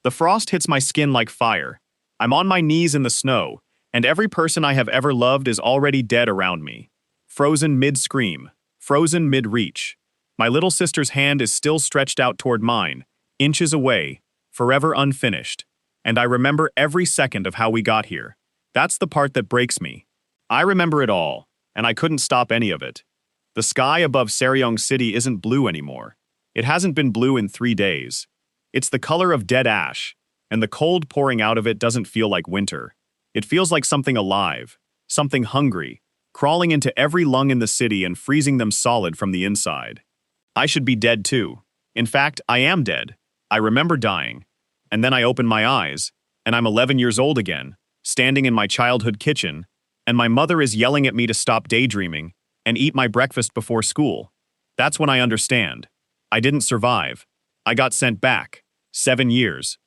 The frost hits my skin like fire. I'm on my knees in the snow, and every person I have ever loved is already dead around me. Frozen mid-scream, frozen mid-reach. My little sister's hand is still stretched out toward mine, inches away, forever unfinished. And I remember every second of how we got here. That's the part that breaks me. I remember it all, and I couldn't stop any of it. The sky above Seryong City isn't blue anymore. It hasn't been blue in 3 days. It's the color of dead ash, and the cold pouring out of it doesn't feel like winter. It feels like something alive, something hungry, crawling into every lung in the city and freezing them solid from the inside. I should be dead too. In fact, I am dead. I remember dying. And then I open my eyes, and I'm 11 years old again, standing in my childhood kitchen, and my mother is yelling at me to stop daydreaming and eat my breakfast before school. That's when I understand. I didn't survive. I got sent back. 7 years.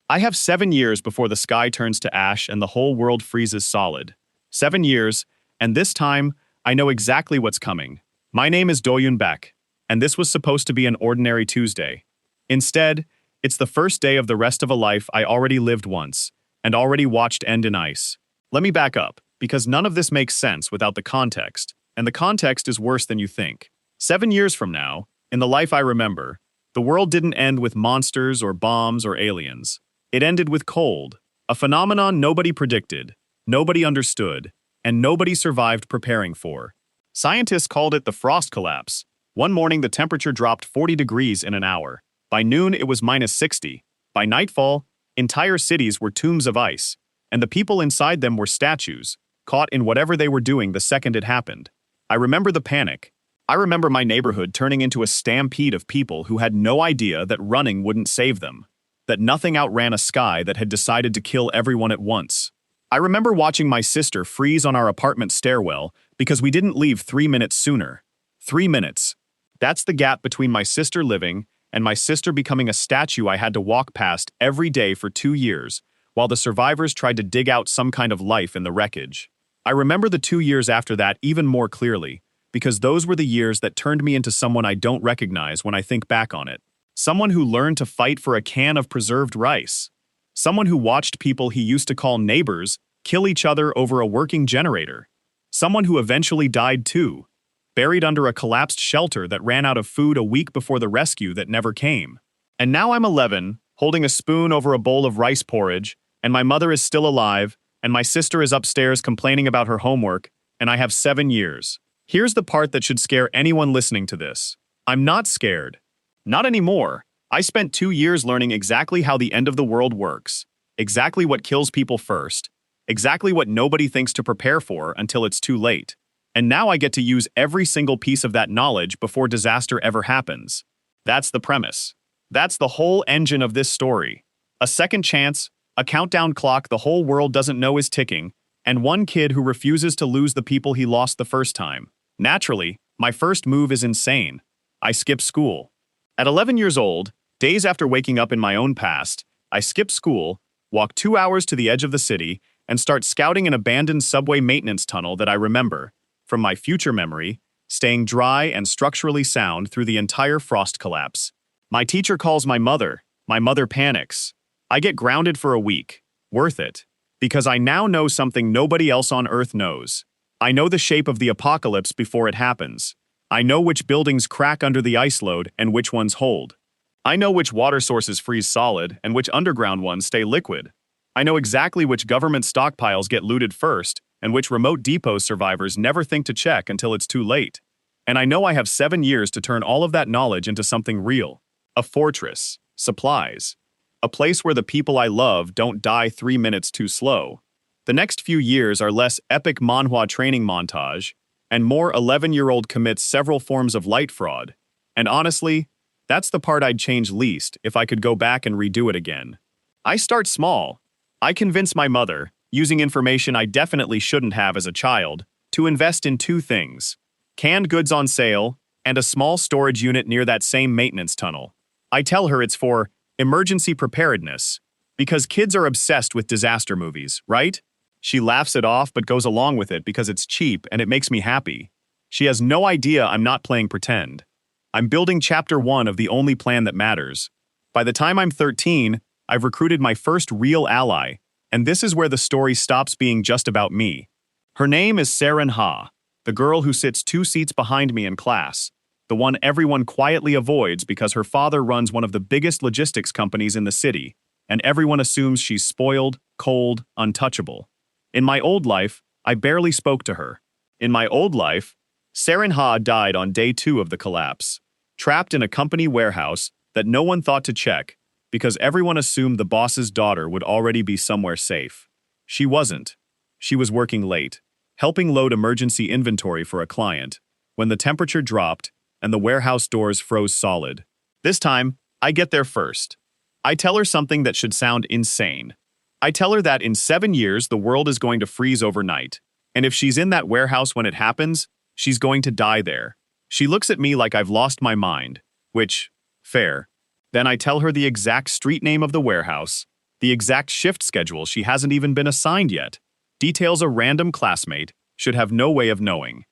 I have 7 years before the sky turns to ash and the whole world freezes solid. 7 years, and this time, I know exactly what's coming. My name is Doyun Baek, and this was supposed to be an ordinary Tuesday. Instead, it's the first day of the rest of a life I already lived once, and already watched end in ice. Let me back up, because none of this makes sense without the context, and the context is worse than you think. 7 years from now, in the life I remember, the world didn't end with monsters or bombs or aliens. It ended with cold, a phenomenon nobody predicted, nobody understood, and nobody survived preparing for. Scientists called it the frost collapse. One morning the temperature dropped 40 degrees in an hour. By noon it was -60. By nightfall, entire cities were tombs of ice, and the people inside them were statues, caught in whatever they were doing the second it happened. I remember the panic. I remember my neighborhood turning into a stampede of people who had no idea that running wouldn't save them, that nothing outran a sky that had decided to kill everyone at once. I remember watching my sister freeze on our apartment stairwell because we didn't leave 3 minutes sooner. 3 minutes. That's the gap between my sister living and my sister becoming a statue I had to walk past every day for 2 years, while the survivors tried to dig out some kind of life in the wreckage. I remember the 2 years after that even more clearly, because those were the years that turned me into someone I don't recognize when I think back on it. Someone who learned to fight for a can of preserved rice. Someone who watched people he used to call neighbors kill each other over a working generator. Someone who eventually died too, buried under a collapsed shelter that ran out of food a week before the rescue that never came. And now I'm 11, holding a spoon over a bowl of rice porridge, and my mother is still alive, and my sister is upstairs complaining about her homework, and I have 7 years. Here's the part that should scare anyone listening to this. I'm not scared. Not anymore. I spent 2 years learning exactly how the end of the world works, exactly what kills people first, exactly what nobody thinks to prepare for until it's too late. And now I get to use every single piece of that knowledge before disaster ever happens. That's the premise. That's the whole engine of this story. A second chance, a countdown clock the whole world doesn't know is ticking, and one kid who refuses to lose the people he lost the first time. Naturally, my first move is insane. I skip school. At 11 years old, days after waking up in my own past, I skip school, walk 2 hours to the edge of the city, and start scouting an abandoned subway maintenance tunnel that I remember, from my future memory, staying dry and structurally sound through the entire frost collapse. My teacher calls my mother panics. I get grounded for a week. Worth it. Because I now know something nobody else on Earth knows. I know the shape of the apocalypse before it happens. I know which buildings crack under the ice load and which ones hold. I know which water sources freeze solid and which underground ones stay liquid. I know exactly which government stockpiles get looted first and which remote depot survivors never think to check until it's too late. And I know I have 7 years to turn all of that knowledge into something real. A fortress, supplies, a place where the people I love don't die 3 minutes too slow. The next few years are less epic manhwa training montage, and more 11-year-old commits several forms of light fraud. And honestly, that's the part I'd change least if I could go back and redo it again. I start small. I convince my mother, using information I definitely shouldn't have as a child, to invest in 2 things: canned goods on sale and a small storage unit near that same maintenance tunnel. I tell her it's for emergency preparedness, because kids are obsessed with disaster movies, right? She laughs it off but goes along with it because it's cheap and it makes me happy. She has no idea I'm not playing pretend. I'm building chapter 1 of the only plan that matters. By the time I'm 13, I've recruited my first real ally, and this is where the story stops being just about me. Her name is Seren Ha, the girl who sits 2 seats behind me in class, the one everyone quietly avoids because her father runs one of the biggest logistics companies in the city, and everyone assumes she's spoiled, cold, untouchable. In my old life, I barely spoke to her. In my old life, Seren Ha died on day 2 of the collapse, trapped in a company warehouse that no one thought to check because everyone assumed the boss's daughter would already be somewhere safe. She wasn't. She was working late, helping load emergency inventory for a client, when the temperature dropped and the warehouse doors froze solid. This time, I get there first. I tell her something that should sound insane. I tell her that in 7 years the world is going to freeze overnight, and if she's in that warehouse when it happens, she's going to die there. She looks at me like I've lost my mind, which, fair. Then I tell her the exact street name of the warehouse, the exact shift schedule she hasn't even been assigned yet, details a random classmate should have no way of knowing.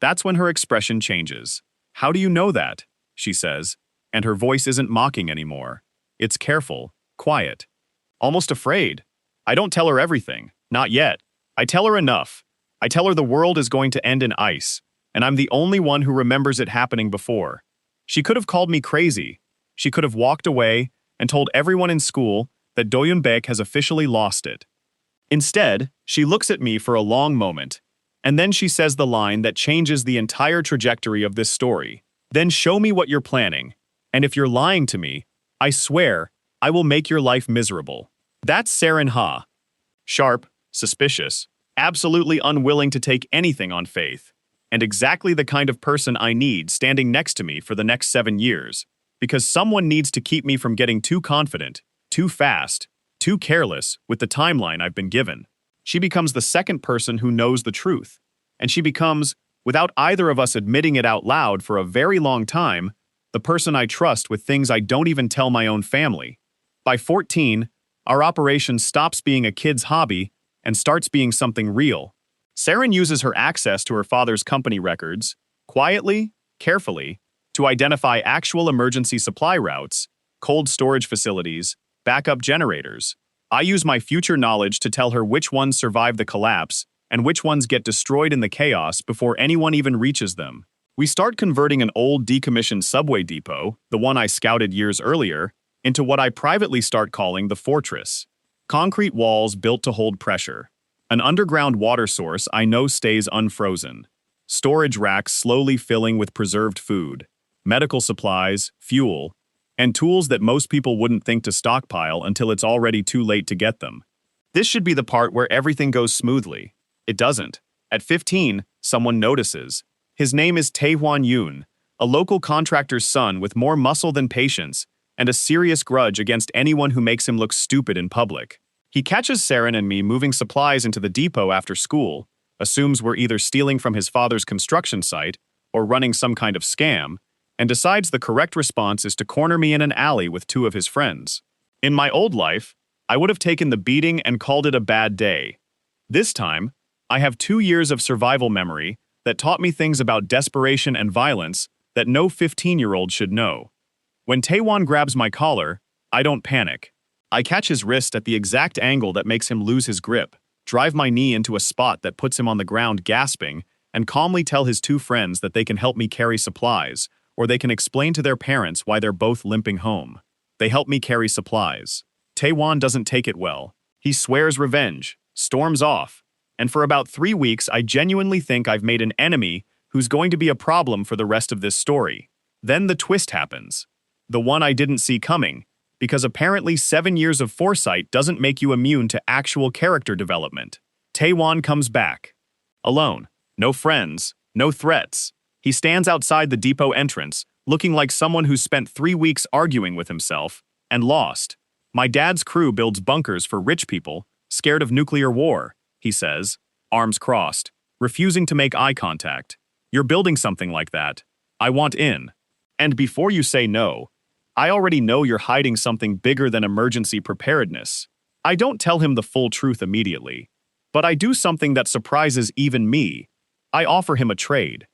That's when her expression changes. "How do you know that?" she says, and her voice isn't mocking anymore. It's careful, quiet, almost afraid. I don't tell her everything, not yet. I tell her enough. I tell her the world is going to end in ice, and I'm the only one who remembers it happening before. She could have called me crazy. She could have walked away and told everyone in school that Doyun Baek has officially lost it. Instead, she looks at me for a long moment, and then she says the line that changes the entire trajectory of this story. "Then show me what you're planning, and if you're lying to me, I swear I will make your life miserable." That's Seren Ha. Sharp, suspicious, absolutely unwilling to take anything on faith, and exactly the kind of person I need standing next to me for the next 7 years, because someone needs to keep me from getting too confident, too fast, too careless with the timeline I've been given. She becomes the second person who knows the truth, and she becomes, without either of us admitting it out loud for a very long time, the person I trust with things I don't even tell my own family. By 14, our operation stops being a kid's hobby and starts being something real. Seren uses her access to her father's company records, quietly, carefully, to identify actual emergency supply routes, cold storage facilities, backup generators. I use my future knowledge to tell her which ones survive the collapse and which ones get destroyed in the chaos before anyone even reaches them. We start converting an old decommissioned subway depot, the one I scouted years earlier, into what I privately start calling the fortress. Concrete walls built to hold pressure. An underground water source I know stays unfrozen. Storage racks slowly filling with preserved food. Medical supplies, fuel, and tools that most people wouldn't think to stockpile until it's already too late to get them. This should be the part where everything goes smoothly. It doesn't. At 15, someone notices. His name is Tae-hwan Yoon, a local contractor's son with more muscle than patience, and a serious grudge against anyone who makes him look stupid in public. He catches Seren and me moving supplies into the depot after school, assumes we're either stealing from his father's construction site or running some kind of scam, and decides the correct response is to corner me in an alley with 2 of his friends. In my old life, I would have taken the beating and called it a bad day. This time, I have 2 years of survival memory that taught me things about desperation and violence that no 15-year-old should know. When Taewon grabs my collar, I don't panic. I catch his wrist at the exact angle that makes him lose his grip, drive my knee into a spot that puts him on the ground gasping, and calmly tell his 2 friends that they can help me carry supplies, or they can explain to their parents why they're both limping home. They help me carry supplies. Taewon doesn't take it well. He swears revenge, storms off, and for about 3 weeks I genuinely think I've made an enemy who's going to be a problem for the rest of this story. Then the twist happens. The one I didn't see coming, because apparently 7 years of foresight doesn't make you immune to actual character development. Taewon comes back. Alone. No friends. No threats. He stands outside the depot entrance, looking like someone who's spent 3 weeks arguing with himself and lost. "My dad's crew builds bunkers for rich people, scared of nuclear war," he says, arms crossed, refusing to make eye contact. "You're building something like that. I want in. And before you say no, I already know you're hiding something bigger than emergency preparedness." I don't tell him the full truth immediately, but I do something that surprises even me. I offer him a trade.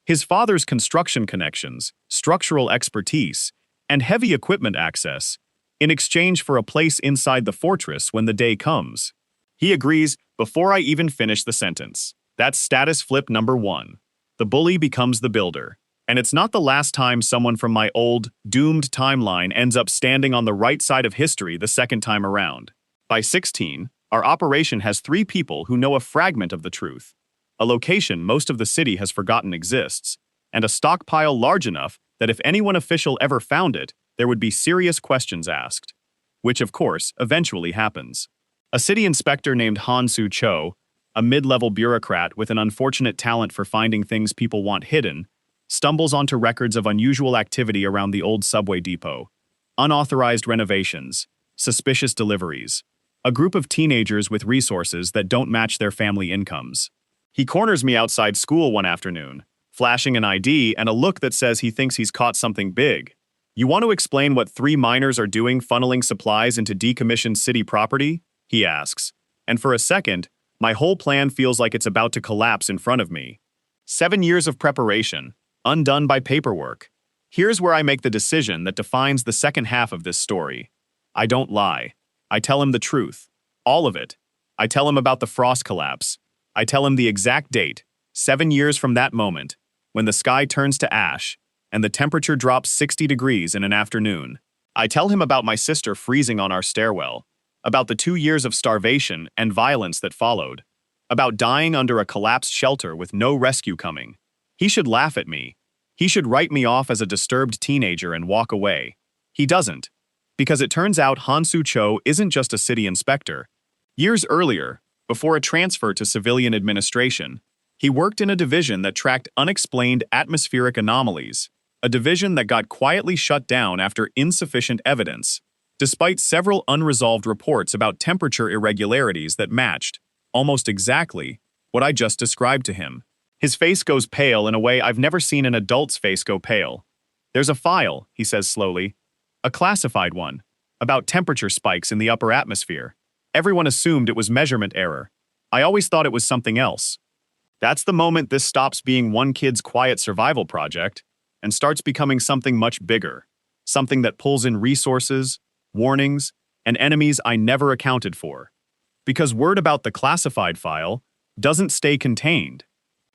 His father's construction connections, structural expertise, and heavy equipment access in exchange for a place inside the fortress when the day comes. He agrees before I even finish the sentence. That's status flip number 1. The bully becomes the builder. And it's not the last time someone from my old, doomed timeline ends up standing on the right side of history the second time around. By 16, our operation has 3 people who know a fragment of the truth, a location most of the city has forgotten exists, and a stockpile large enough that if anyone official ever found it, there would be serious questions asked. Which, of course, eventually happens. A city inspector named Han Soo-cho, a mid-level bureaucrat with an unfortunate talent for finding things people want hidden, stumbles onto records of unusual activity around the old subway depot. Unauthorized renovations, suspicious deliveries, a group of teenagers with resources that don't match their family incomes. He corners me outside school one afternoon, flashing an ID and a look that says he thinks he's caught something big. You want to explain what 3 miners are doing funneling supplies into decommissioned city property? He asks. And for a second, my whole plan feels like it's about to collapse in front of me. 7 years of preparation, undone by paperwork. Here's where I make the decision that defines the second half of this story. I don't lie. I tell him the truth. All of it. I tell him about the frost collapse. I tell him the exact date, 7 years from that moment, when the sky turns to ash and the temperature drops 60 degrees in an afternoon. I tell him about my sister freezing on our stairwell, about the 2 years of starvation and violence that followed, about dying under a collapsed shelter with no rescue coming. He should laugh at me. He should write me off as a disturbed teenager and walk away. He doesn't, because it turns out Han Soo-cho isn't just a city inspector. Years earlier, before a transfer to civilian administration, he worked in a division that tracked unexplained atmospheric anomalies, a division that got quietly shut down after insufficient evidence, despite several unresolved reports about temperature irregularities that matched, almost exactly, what I just described to him. His face goes pale in a way I've never seen an adult's face go pale. There's a file, he says slowly, a classified one, about temperature spikes in the upper atmosphere. Everyone assumed it was measurement error. I always thought it was something else. That's the moment this stops being one kid's quiet survival project and starts becoming something much bigger, something that pulls in resources, warnings, and enemies I never accounted for. Because word about the classified file doesn't stay contained.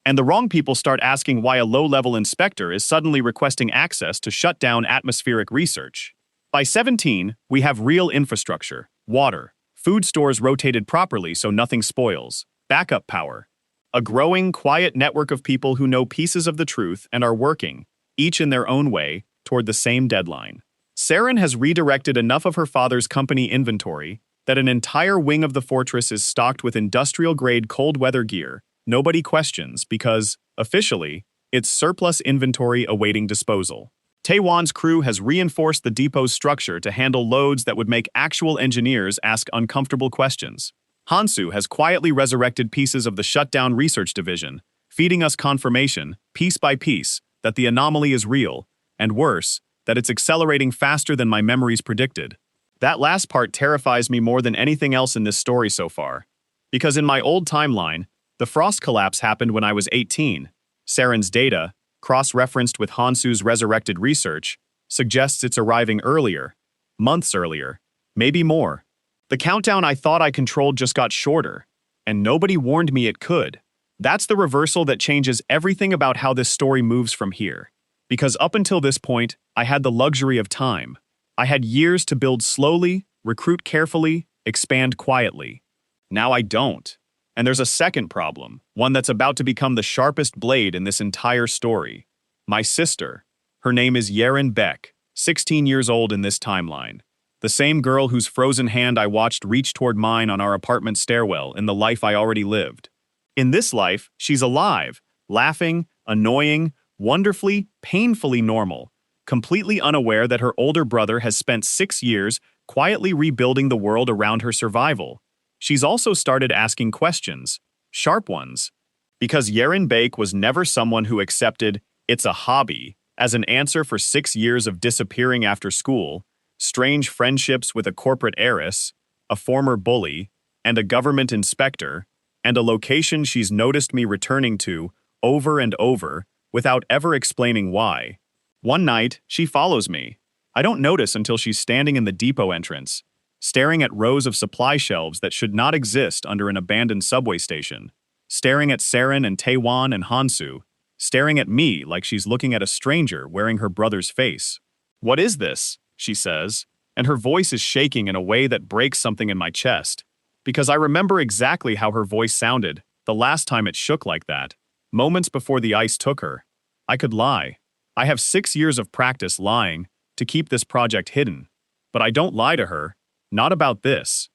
And the wrong people start asking why a low-level inspector is suddenly requesting access to shut down atmospheric research. By 17, we have real infrastructure, water, food stores rotated properly so nothing spoils, backup power, a growing, quiet network of people who know pieces of the truth and are working, each in their own way, toward the same deadline. Saren has redirected enough of her father's company inventory that an entire wing of the fortress is stocked with industrial-grade cold-weather gear. Nobody questions because, officially, it's surplus inventory awaiting disposal. Taewon's crew has reinforced the depot's structure to handle loads that would make actual engineers ask uncomfortable questions. Hansu has quietly resurrected pieces of the shutdown research division, feeding us confirmation, piece by piece, that the anomaly is real, and worse, that it's accelerating faster than my memories predicted. That last part terrifies me more than anything else in this story so far. Because in my old timeline, the frost collapse happened when I was 18. Saren's data, cross-referenced with Hansu's resurrected research, suggests it's arriving earlier, months earlier, maybe more. The countdown I thought I controlled just got shorter, and nobody warned me it could. That's the reversal that changes everything about how this story moves from here. Because up until this point, I had the luxury of time. I had years to build slowly, recruit carefully, expand quietly. Now I don't. And there's a second problem, one that's about to become the sharpest blade in this entire story. My sister. Her name is Doyun Baek, 16 years old in this timeline. The same girl whose frozen hand I watched reach toward mine on our apartment stairwell in the life I already lived. In this life, she's alive, laughing, annoying, wonderfully, painfully normal, completely unaware that her older brother has spent 6 years quietly rebuilding the world around her survival. She's also started asking questions, sharp ones, because Doyun Baek was never someone who accepted "it's a hobby" as an answer for 6 years of disappearing after school, strange friendships with a corporate heiress, a former bully, and a government inspector, and a location she's noticed me returning to over and over without ever explaining why. One night, she follows me. I don't notice until she's standing in the depot entrance, staring at rows of supply shelves that should not exist under an abandoned subway station, staring at Saren and Taewon and Hansu, staring at me like she's looking at a stranger wearing her brother's face. "What is this?" she says, and her voice is shaking in a way that breaks something in my chest, because I remember exactly how her voice sounded the last time it shook like that, moments before the ice took her. I could lie. I have 6 years of practice lying to keep this project hidden, but I don't lie to her, not about this.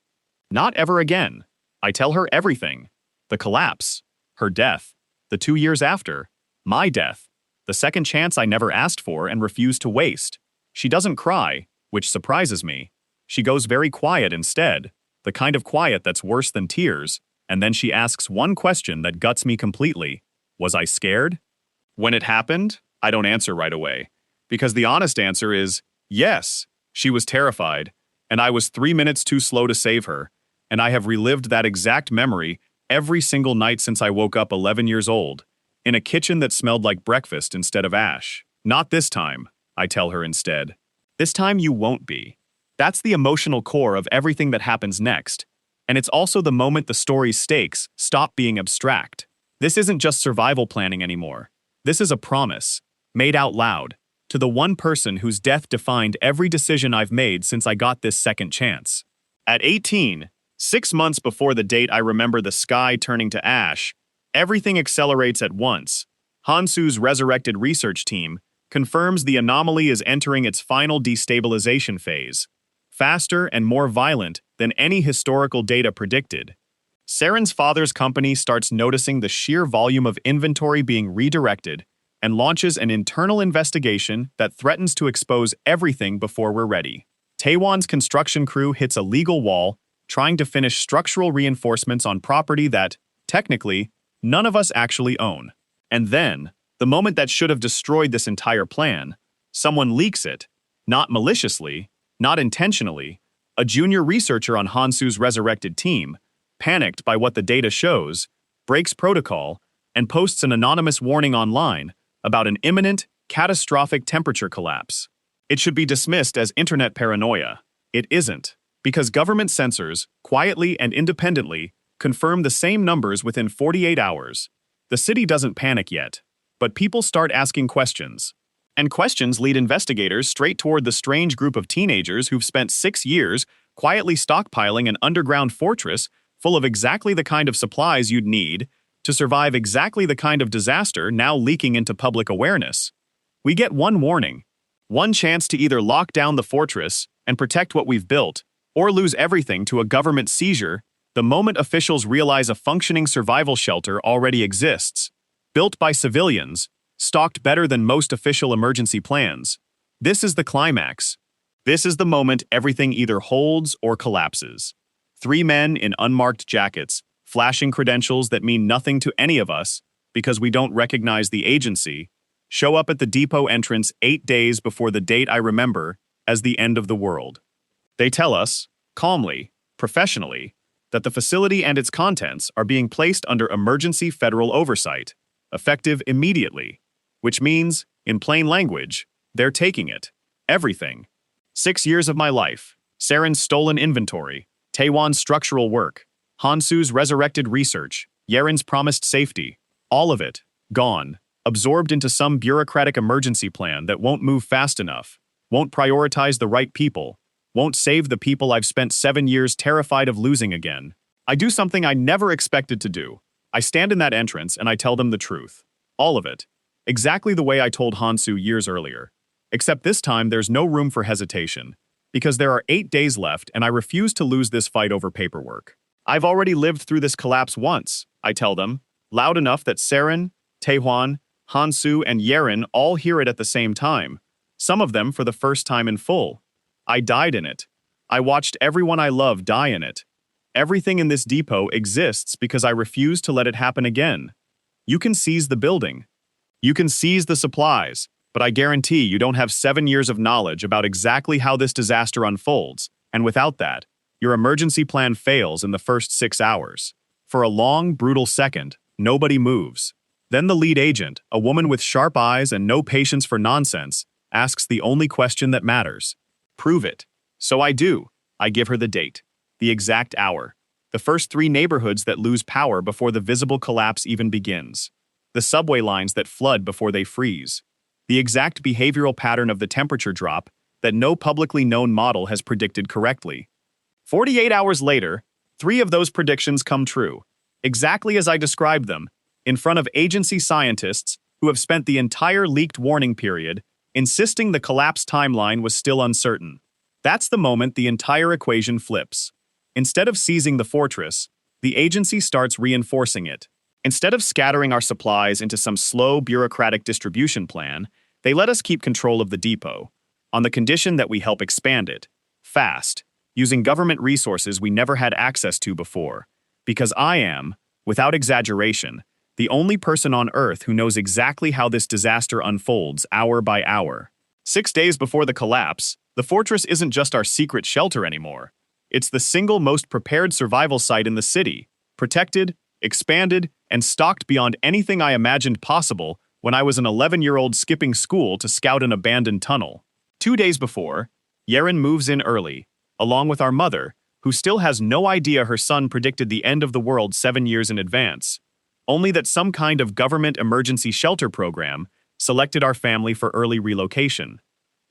Not ever again. I tell her everything. The collapse, her death, the 2 years after, my death, the second chance I never asked for and refused to waste. She doesn't cry, which surprises me. She goes very quiet instead, the kind of quiet that's worse than tears, and then she asks one question that guts me completely. Was I scared? When it happened, I don't answer right away, because the honest answer is, yes, she was terrified, and I was 3 minutes too slow to save her, and I have relived that exact memory every single night since I woke up 11 years old, in a kitchen that smelled like breakfast instead of ash. Not this time, I tell her instead. This time you won't be. That's the emotional core of everything that happens next, and it's also the moment the story's stakes stop being abstract. This isn't just survival planning anymore. This is a promise, made out loud, to the one person whose death defined every decision I've made since I got this second chance. At 18, 6 months before the date I remember the sky turning to ash, everything accelerates at once. Hansu's resurrected research team confirms the anomaly is entering its final destabilization phase, faster and more violent than any historical data predicted. Saren's father's company starts noticing the sheer volume of inventory being redirected and launches an internal investigation that threatens to expose everything before we're ready. Taewon's construction crew hits a legal wall, trying to finish structural reinforcements on property that, technically, none of us actually own. And then, the moment that should have destroyed this entire plan, someone leaks it, not maliciously, not intentionally. A junior researcher on Hansu's resurrected team, panicked by what the data shows, breaks protocol and posts an anonymous warning online about an imminent, catastrophic temperature collapse. It should be dismissed as internet paranoia. It isn't, because government censors, quietly and independently, confirm the same numbers within 48 hours. The city doesn't panic yet, but people start asking questions. And questions lead investigators straight toward the strange group of teenagers who've spent 6 years quietly stockpiling an underground fortress full of exactly the kind of supplies you'd need to survive exactly the kind of disaster now leaking into public awareness. We get one warning, one chance to either lock down the fortress and protect what we've built, or lose everything to a government seizure the moment officials realize a functioning survival shelter already exists, built by civilians, stocked better than most official emergency plans. This is the climax. This is the moment everything either holds or collapses. 3 men in unmarked jackets, flashing credentials that mean nothing to any of us because we don't recognize the agency, show up at the depot entrance 8 days before the date I remember as the end of the world. They tell us, calmly, professionally, that the facility and its contents are being placed under emergency federal oversight, effective immediately, which means, in plain language, they're taking it. Everything. 6 years of my life, Saren's stolen inventory, Taewon's structural work, Hansu's resurrected research, Yeren's promised safety, all of it, gone, absorbed into some bureaucratic emergency plan that won't move fast enough, won't prioritize the right people, won't save the people I've spent 7 years terrified of losing again. I do something I never expected to do. I stand in that entrance and I tell them the truth. All of it. Exactly the way I told Hansu years earlier. Except this time there's no room for hesitation, because there are 8 days left and I refuse to lose this fight over paperwork. I've already lived through this collapse once, I tell them, loud enough that Saren, Taewon, Hansu, and Yeren all hear it at the same time, some of them for the first time in full. I died in it. I watched everyone I love die in it. Everything in this depot exists because I refuse to let it happen again. You can seize the building. You can seize the supplies, but I guarantee you don't have 7 years of knowledge about exactly how this disaster unfolds, and without that, your emergency plan fails in the first 6 hours. For a long, brutal second, nobody moves. Then the lead agent, a woman with sharp eyes and no patience for nonsense, asks the only question that matters. Prove it. So I do. I give her the date, the exact hour, the first 3 neighborhoods that lose power before the visible collapse even begins, the subway lines that flood before they freeze, the exact behavioral pattern of the temperature drop that no publicly known model has predicted correctly. 48 hours later, 3 of those predictions come true, exactly as I described them, in front of agency scientists who have spent the entire leaked warning period insisting the collapse timeline was still uncertain. That's the moment the entire equation flips. Instead of seizing the fortress, the agency starts reinforcing it. Instead of scattering our supplies into some slow bureaucratic distribution plan, they let us keep control of the depot, on the condition that we help expand it, fast, using government resources we never had access to before. Because I am, without exaggeration, the only person on Earth who knows exactly how this disaster unfolds hour by hour. 6 days before the collapse, the fortress isn't just our secret shelter anymore. It's the single most prepared survival site in the city, protected, expanded, and stocked beyond anything I imagined possible when I was an 11-year-old skipping school to scout an abandoned tunnel. 2 days before, Yeren moves in early, along with our mother, who still has no idea her son predicted the end of the world 7 years in advance, only that some kind of government emergency shelter program selected our family for early relocation.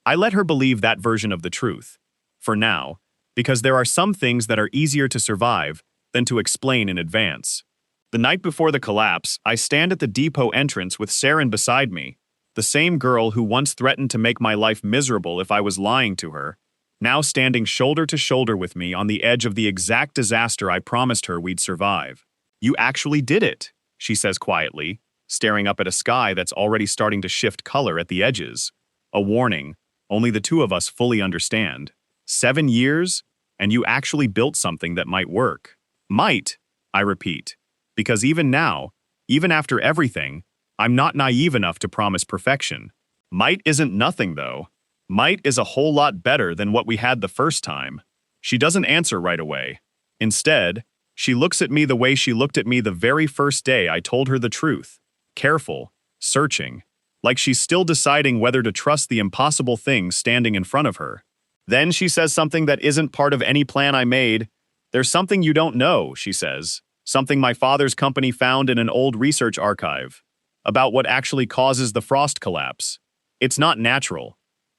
I let her believe that version of the truth, for now, because there are some things that are easier to survive than to explain in advance. The night before the collapse, I stand at the depot entrance with Saren beside me, the same girl who once threatened to make my life miserable if I was lying to her, now standing shoulder to shoulder with me on the edge of the exact disaster I promised her we'd survive. "You actually did it," she says quietly, staring up at a sky that's already starting to shift color at the edges. A warning, only the two of us fully understand. 7 years, and you actually built something that might work. Might, I repeat, because even now, even after everything, I'm not naive enough to promise perfection. Might isn't nothing, though. Might is a whole lot better than what we had the first time. She doesn't answer right away. Instead, she looks at me the way she looked at me the very first day I told her the truth. Careful, searching, like she's still deciding whether to trust the impossible thing standing in front of her. Then she says something that isn't part of any plan I made. "There's something you don't know," she says. "Something my father's company found in an old research archive. About what actually causes the frost collapse. It's not natural."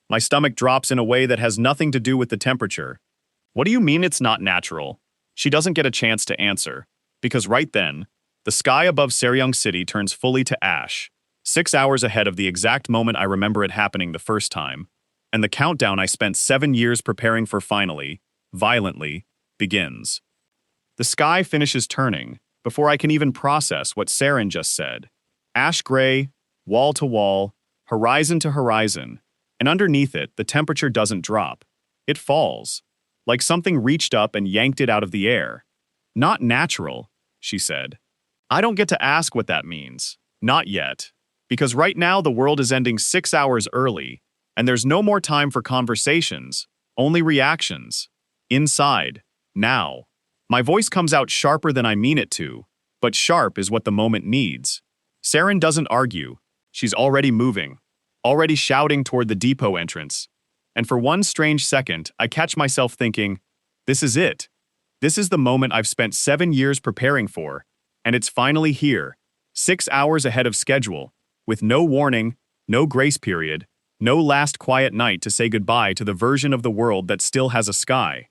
My stomach drops in a way that has nothing to do with the temperature. "What do you mean it's not natural?" She doesn't get a chance to answer, because right then, the sky above Seryong City turns fully to ash, 6 hours ahead of the exact moment I remember it happening the first time, and the countdown I spent 7 years preparing for finally, violently, begins. The sky finishes turning before I can even process what Saren just said. Ash gray, wall to wall, horizon to horizon, and underneath it, the temperature doesn't drop. It falls, like something reached up and yanked it out of the air. "Not natural," she said. I don't get to ask what that means. Not yet. Because right now the world is ending 6 hours early, and there's no more time for conversations, only reactions. Inside, now. My voice comes out sharper than I mean it to, but sharp is what the moment needs. Saren doesn't argue. She's already moving, already shouting toward the depot entrance. And for one strange second, I catch myself thinking, this is it. This is the moment I've spent 7 years preparing for, and it's finally here, 6 hours ahead of schedule, with no warning, no grace period, no last quiet night to say goodbye to the version of the world that still has a sky.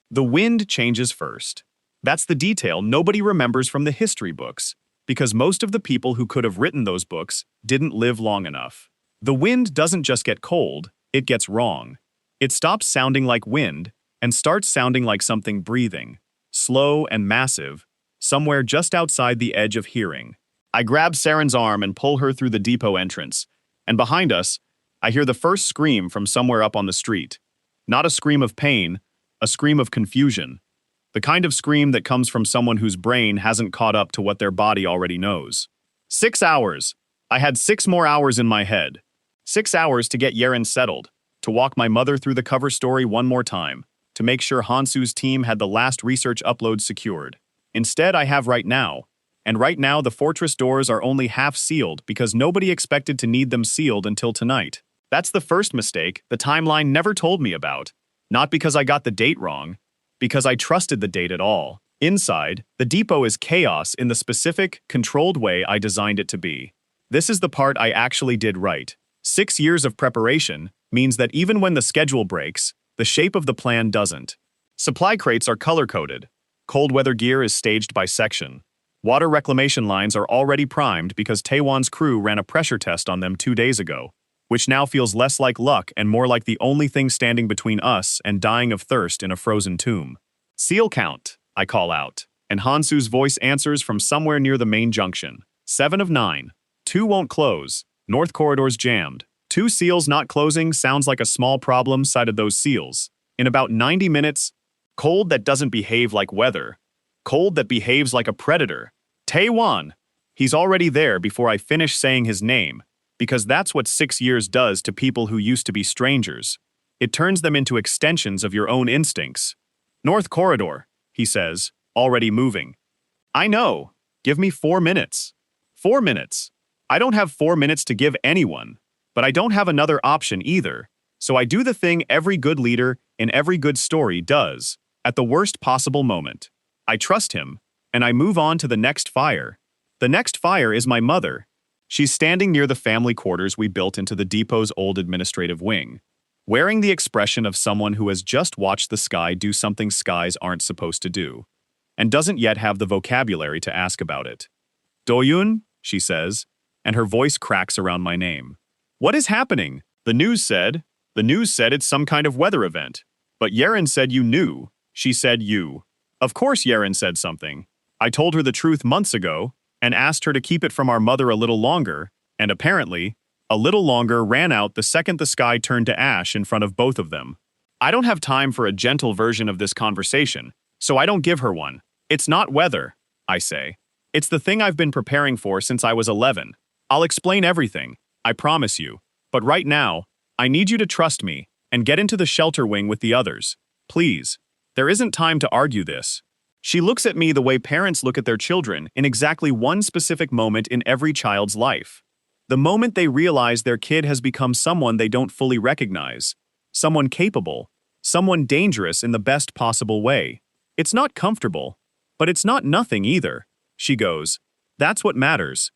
The wind changes first. That's the detail nobody remembers from the history books, because most of the people who could have written those books didn't live long enough. The wind doesn't just get cold, it gets wrong. It stops sounding like wind and starts sounding like something breathing, slow and massive, somewhere just outside the edge of hearing. I grab Saren's arm and pull her through the depot entrance, and behind us, I hear the first scream from somewhere up on the street. Not a scream of pain, a scream of confusion. The kind of scream that comes from someone whose brain hasn't caught up to what their body already knows. 6 hours. I had 6 more hours in my head. 6 hours to get Yeren settled, to walk my mother through the cover story one more time, to make sure Hansu's team had the last research upload secured. Instead, I have right now. And right now, the fortress doors are only half sealed because nobody expected to need them sealed until tonight. That's the first mistake the timeline never told me about. Not because I got the date wrong, because I trusted the date at all. Inside, the depot is chaos in the specific, controlled way I designed it to be. This is the part I actually did right. 6 years of preparation means that even when the schedule breaks, the shape of the plan doesn't. Supply crates are color-coded. Cold weather gear is staged by section. Water reclamation lines are already primed because Taewon's crew ran a pressure test on them 2 days ago, which now feels less like luck and more like the only thing standing between us and dying of thirst in a frozen tomb. Seal count, I call out, and Hansu's voice answers from somewhere near the main junction. 7 of 9. 2 won't close. North corridor's jammed. 2 seals not closing sounds like a small problem, cited those seals. In about 90 minutes, cold that doesn't behave like weather. Cold that behaves like a predator. Taewon! He's already there before I finish saying his name, because that's what 6 years does to people who used to be strangers. It turns them into extensions of your own instincts. North corridor, he says, already moving. I know. Give me 4 minutes. 4 minutes. I don't have 4 minutes to give anyone, but I don't have another option either, so I do the thing every good leader in every good story does, at the worst possible moment. I trust him, and I move on to the next fire. The next fire is my mother. She's standing near the family quarters we built into the depot's old administrative wing, wearing the expression of someone who has just watched the sky do something skies aren't supposed to do, and doesn't yet have the vocabulary to ask about it. Doyun, she says, and her voice cracks around my name. What is happening? The news said it's some kind of weather event. But Yerin said you knew. She said you. Of course Yerin said something. I told her the truth months ago, and asked her to keep it from our mother a little longer, and apparently, a little longer ran out the second the sky turned to ash in front of both of them. I don't have time for a gentle version of this conversation, so I don't give her one. It's not weather, I say. It's the thing I've been preparing for since I was 11. I'll explain everything, I promise you. But right now, I need you to trust me and get into the shelter wing with the others. Please. There isn't time to argue this. She looks at me the way parents look at their children in exactly one specific moment in every child's life. The moment they realize their kid has become someone they don't fully recognize. Someone capable. Someone dangerous in the best possible way. It's not comfortable, but it's not nothing either. She goes, that's what matters.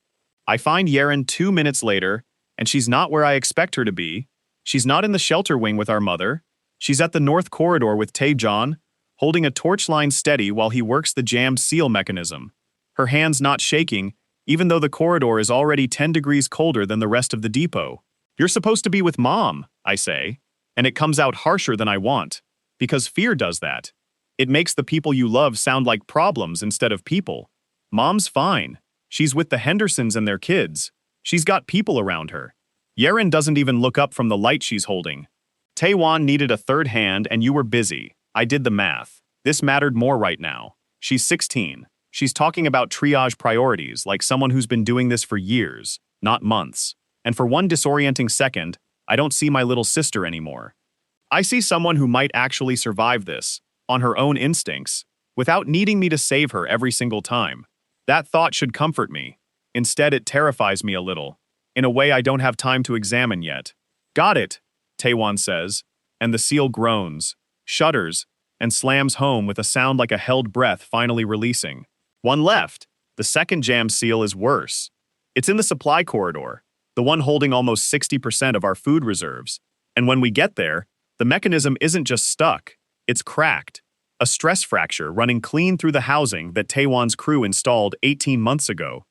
I find Yerin 2 minutes later, and she's not where I expect her to be. She's not in the shelter wing with our mother. She's at the north corridor with Taejon, holding a torch line steady while he works the jammed seal mechanism. Her hands not shaking, even though the corridor is already 10 degrees colder than the rest of the depot. You're supposed to be with Mom, I say, and it comes out harsher than I want, because fear does that. It makes the people you love sound like problems instead of people. Mom's fine. She's with the Hendersons and their kids. She's got people around her. Yerin doesn't even look up from the light she's holding. Taewon needed a third hand and you were busy. I did the math. This mattered more right now. She's 16. She's talking about triage priorities like someone who's been doing this for years, not months. And for one disorienting second, I don't see my little sister anymore. I see someone who might actually survive this, on her own instincts, without needing me to save her every single time. That thought should comfort me. Instead, it terrifies me a little, in a way I don't have time to examine yet. Got it, Taewon says, and the seal groans, shudders, and slams home with a sound like a held breath finally releasing. One left. The second jam seal is worse. It's in the supply corridor, the one holding almost 60% of our food reserves. And when we get there, the mechanism isn't just stuck, it's cracked. A stress fracture running clean through the housing that Taewon's crew installed 18 months ago.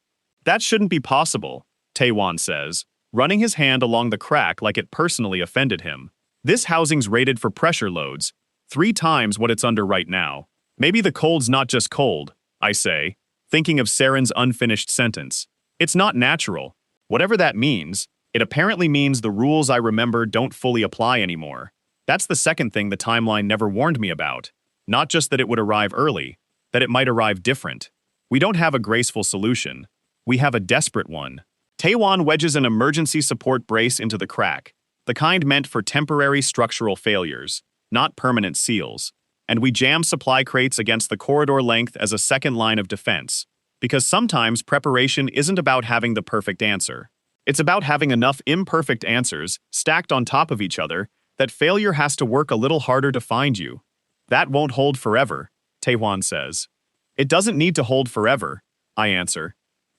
That shouldn't be possible, Taewon says, running his hand along the crack like it personally offended him. This housing's rated for pressure loads, 3 times what it's under right now. Maybe the cold's not just cold, I say, thinking of Saren's unfinished sentence. It's not natural. Whatever that means, it apparently means the rules I remember don't fully apply anymore. That's the second thing the timeline never warned me about. Not just that it would arrive early, that it might arrive different. We don't have a graceful solution. We have a desperate one. Taewon wedges an emergency support brace into the crack, the kind meant for temporary structural failures, not permanent seals. And we jam supply crates against the corridor length as a second line of defense, because sometimes preparation isn't about having the perfect answer. It's about having enough imperfect answers stacked on top of each other that failure has to work a little harder to find you. That won't hold forever, Taewon says. It doesn't need to hold forever, I answer.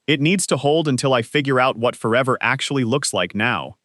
It needs to hold until I figure out what forever actually looks like now.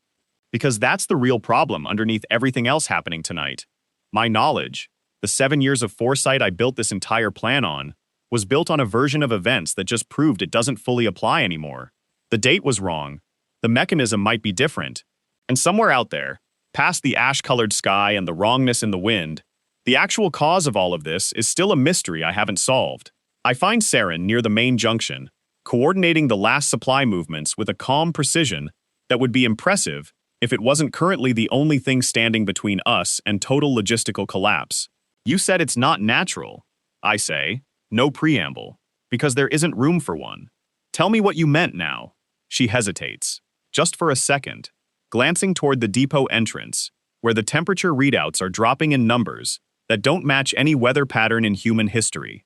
Because that's the real problem underneath everything else happening tonight. My knowledge, the 7 years of foresight I built this entire plan on, was built on a version of events that just proved it doesn't fully apply anymore. The date was wrong. The mechanism might be different. And somewhere out there, past the ash-colored sky and the wrongness in the wind, the actual cause of all of this is still a mystery I haven't solved. I find Saren near the main junction, coordinating the last supply movements with a calm precision that would be impressive if it wasn't currently the only thing standing between us and total logistical collapse. You said it's not natural. I say, no preamble, because there isn't room for one. Tell me what you meant now. She hesitates, just for a second, glancing toward the depot entrance, where the temperature readouts are dropping in numbers that don't match any weather pattern in human history.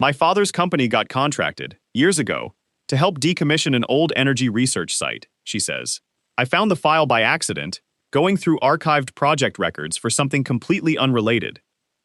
My father's company got contracted, years ago, to help decommission an old energy research site, she says. I found the file by accident, going through archived project records for something completely unrelated.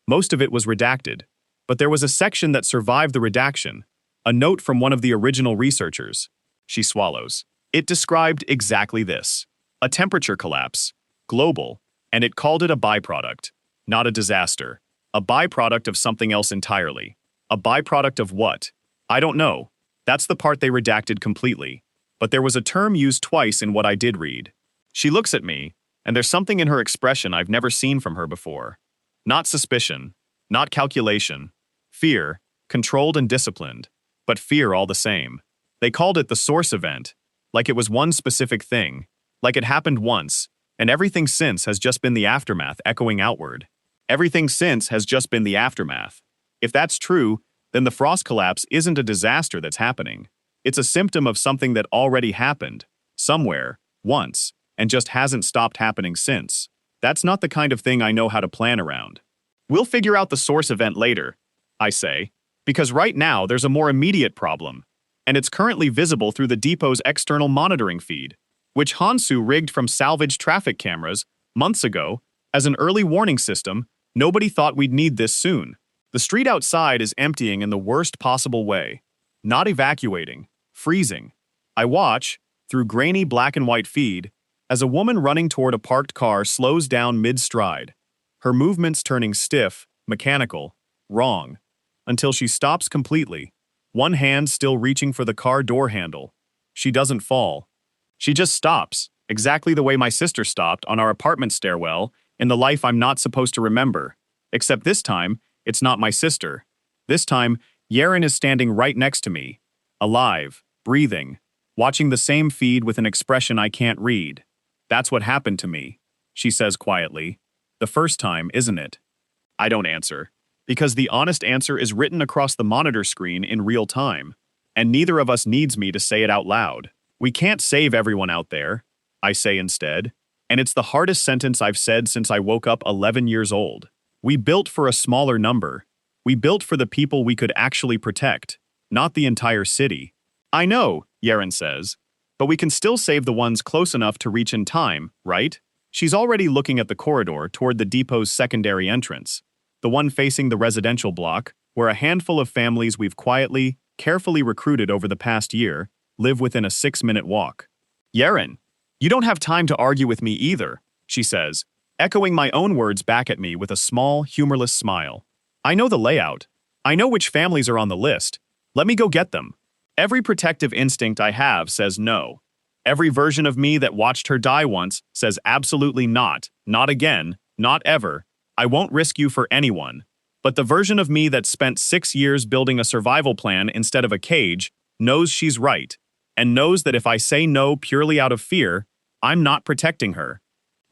Most of it was redacted, but there was a section that survived the redaction, a note from one of the original researchers. She swallows. It described exactly this: a temperature collapse, global, and it called it a byproduct, not a disaster. A byproduct of something else entirely. A byproduct of what? I don't know. That's the part they redacted completely. But there was a term used twice in what I did read. She looks at me, and there's something in her expression I've never seen from her before. Not suspicion, not calculation. Fear, controlled and disciplined, but fear all the same. They called it the source event, like it was one specific thing, like it happened once, and everything since has just been the aftermath echoing outward. Everything since has just been the aftermath. If that's true, then the frost collapse isn't a disaster that's happening. It's a symptom of something that already happened, somewhere, once, and just hasn't stopped happening since. That's not the kind of thing I know how to plan around. We'll figure out the source event later, I say, because right now there's a more immediate problem, and it's currently visible through the depot's external monitoring feed, which Hansu rigged from salvaged traffic cameras months ago as an early warning system. Nobody thought we'd need this soon. The street outside is emptying in the worst possible way. Not evacuating, freezing. I watch, through grainy black and white feed, as a woman running toward a parked car slows down mid-stride, her movements turning stiff, mechanical, wrong, until she stops completely, one hand still reaching for the car door handle. She doesn't fall. She just stops, exactly the way my sister stopped on our apartment stairwell in the life I'm not supposed to remember. Except this time, it's not my sister. This time, Yeren is standing right next to me, alive, breathing, watching the same feed with an expression I can't read. That's what happened to me, she says quietly. The first time, isn't it? I don't answer, because the honest answer is written across the monitor screen in real time, and neither of us needs me to say it out loud. We can't save everyone out there, I say instead, and it's the hardest sentence I've said since I woke up 11 years old. We built for a smaller number. We built for the people we could actually protect, not the entire city. I know, Yeren says, but we can still save the ones close enough to reach in time, right? She's already looking at the corridor toward the depot's secondary entrance, the one facing the residential block, where a handful of families we've quietly, carefully recruited over the past year live within a 6-minute walk. Yeren, you don't have time to argue with me either, she says, echoing my own words back at me with a small, humorless smile. I know the layout. I know which families are on the list. Let me go get them. Every protective instinct I have says no. Every version of me that watched her die once says absolutely not again, not ever. I won't risk you for anyone. But the version of me that spent 6 years building a survival plan instead of a cage knows she's right, and knows that if I say no purely out of fear, I'm not protecting her.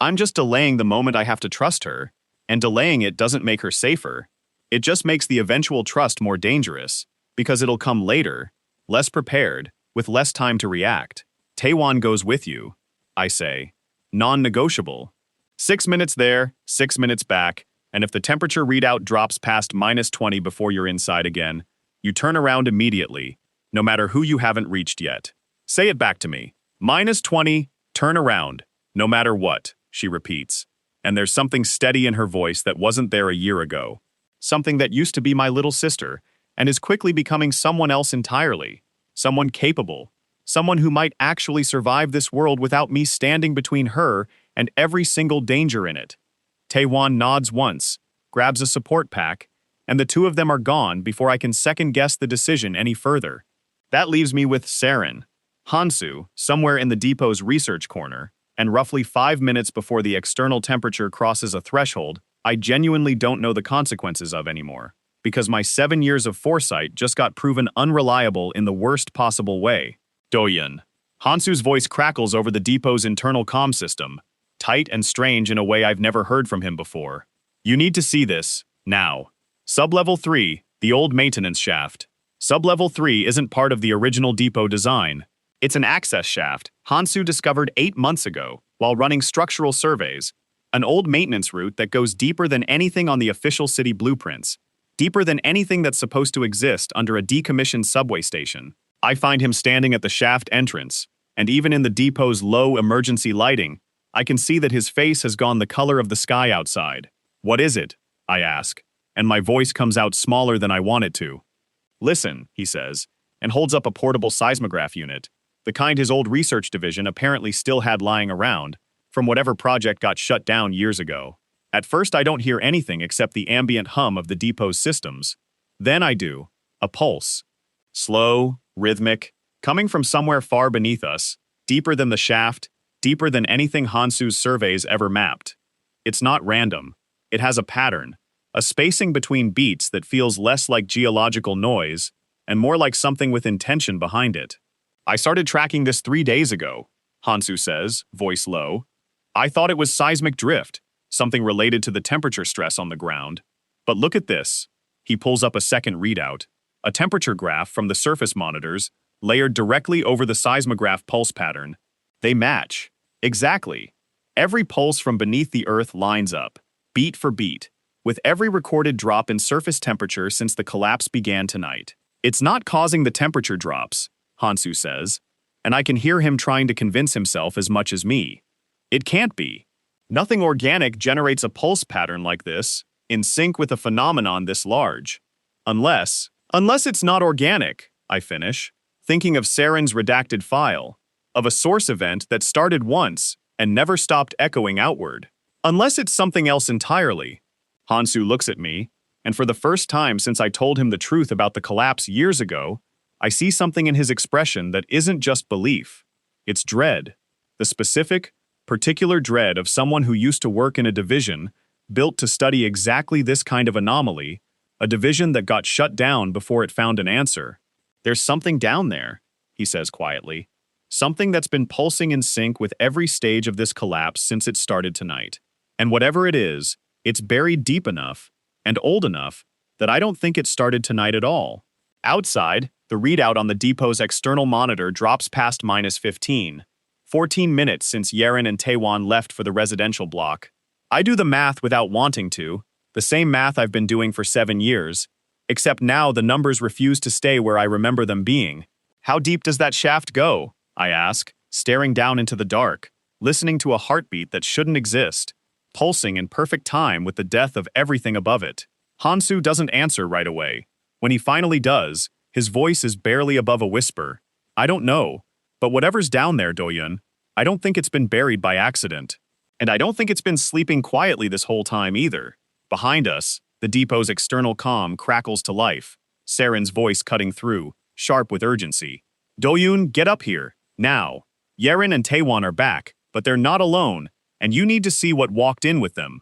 I'm just delaying the moment I have to trust her, and delaying it doesn't make her safer. It just makes the eventual trust more dangerous, because it'll come later, less prepared, with less time to react. Taewon goes with you, I say. Non-negotiable. 6 minutes there, 6 minutes back, and if the temperature readout drops past -20 before you're inside again, you turn around immediately, no matter who you haven't reached yet. Say it back to me. -20, turn around, no matter what, she repeats. And there's something steady in her voice that wasn't there a year ago. Something that used to be my little sister, and is quickly becoming someone else entirely. Someone capable. Someone who might actually survive this world without me standing between her and every single danger in it. Taewon nods once, grabs a support pack, and the two of them are gone before I can second-guess the decision any further. That leaves me with Saren, Hansu, somewhere in the depot's research corner, and roughly 5 minutes before the external temperature crosses a threshold I genuinely don't know the consequences of anymore, because my 7 years of foresight just got proven unreliable in the worst possible way. Doyun. Hansu's voice crackles over the depot's internal comm system, tight and strange in a way I've never heard from him before. You need to see this, now. Sublevel 3, the old maintenance shaft. Sublevel 3 isn't part of the original depot design. It's an access shaft Hansu discovered 8 months ago while running structural surveys, an old maintenance route that goes deeper than anything on the official city blueprints, deeper than anything that's supposed to exist under a decommissioned subway station. I find him standing at the shaft entrance, and even in the depot's low emergency lighting, I can see that his face has gone the color of the sky outside. What is it? I ask, and my voice comes out smaller than I want it to. Listen, he says, and holds up a portable seismograph unit, the kind his old research division apparently still had lying around, from whatever project got shut down years ago. At first I don't hear anything except the ambient hum of the depot's systems. Then I do. A pulse. Slow, rhythmic, coming from somewhere far beneath us, deeper than the shaft, deeper than anything Hansu's surveys ever mapped. It's not random. It has a pattern, a spacing between beats that feels less like geological noise and more like something with intention behind it. I started tracking this 3 days ago, Hansu says, voice low. I thought it was seismic drift, something related to the temperature stress on the ground. But look at this. He pulls up a second readout, a temperature graph from the surface monitors, layered directly over the seismograph pulse pattern. They match. Exactly. Every pulse from beneath the Earth lines up, beat for beat, with every recorded drop in surface temperature since the collapse began tonight. It's not causing the temperature drops, Hansu says, and I can hear him trying to convince himself as much as me. It can't be. Nothing organic generates a pulse pattern like this, in sync with a phenomenon this large. Unless it's not organic, I finish, thinking of Saren's redacted file, of a source event that started once and never stopped echoing outward. Unless it's something else entirely. Hansu looks at me, and for the first time since I told him the truth about the collapse years ago, I see something in his expression that isn't just belief. It's dread. The specific, particular dread of someone who used to work in a division built to study exactly this kind of anomaly, a division that got shut down before it found an answer. There's something down there, he says quietly. Something that's been pulsing in sync with every stage of this collapse since it started tonight. And whatever it is, it's buried deep enough and old enough that I don't think it started tonight at all. Outside, the readout on the depot's external monitor drops past -15. 14 minutes since Yeren and Taewon left for the residential block. I do the math without wanting to, the same math I've been doing for 7 years, except now the numbers refuse to stay where I remember them being. How deep does that shaft go? I ask, staring down into the dark, listening to a heartbeat that shouldn't exist, pulsing in perfect time with the death of everything above it. Hansu doesn't answer right away. When he finally does, his voice is barely above a whisper. I don't know. But whatever's down there, Doyun, I don't think it's been buried by accident. And I don't think it's been sleeping quietly this whole time either. Behind us, the depot's external comm crackles to life, Saren's voice cutting through, sharp with urgency. Doyun, get up here, now. Yeren and Taewon are back, but they're not alone, and you need to see what walked in with them.